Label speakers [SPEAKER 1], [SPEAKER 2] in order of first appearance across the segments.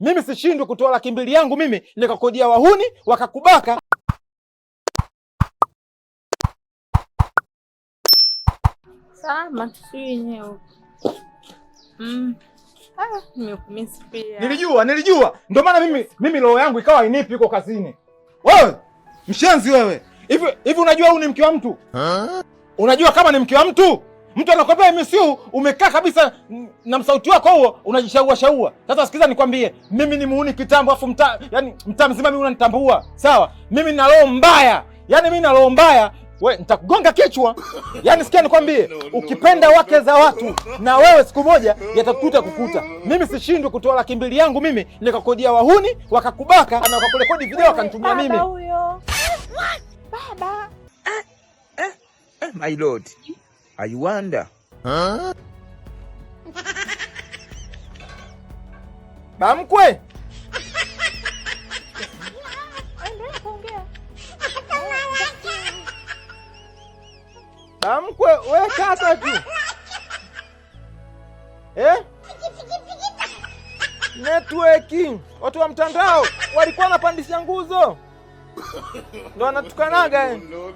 [SPEAKER 1] Mimi sishindwi kutoa 200,000 yangu mimi nikakodia wahuni wakakubaka.
[SPEAKER 2] Salama tu yenyewe. Nimekumisi pia.
[SPEAKER 1] Nilijua. Ndio maana mimi roho yangu ikawa hainipi huko kazini. Wewe, mshenzi wewe. Hivi unajua huyu ni mke wa mtu? Unajua kama ni mke wa mtu? Mtu anakwambia MSU umekaa kabisa na msauti wako huo unajishaua. Sasa sikiza nikwambie, mimi ni muuni kitambo afu mtaa mzima mimi unanitambua. Sawa? Mimi nina roho mbaya. Yaani mimi nina roho mbaya. We, nitakugonga kichwa. Yaani sikia nikwambie, ukipenda wake za watu na wewe siku moja yatakukuta kukuta. Mimi sishindwi kutoa 200,000 yangu mimi nikakodia wahuni wakakubaka na wakakurekodi video wakanitumia mimi.
[SPEAKER 2] Baba huyo. Baba.
[SPEAKER 3] My lord. I wonder.
[SPEAKER 1] Bamkwe. Bamkwe, we kata tu. Networking. Watu wa mtandao walikuwa wanapandisha nguzo. Ndio wanatukanaga. No.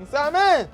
[SPEAKER 1] Msame.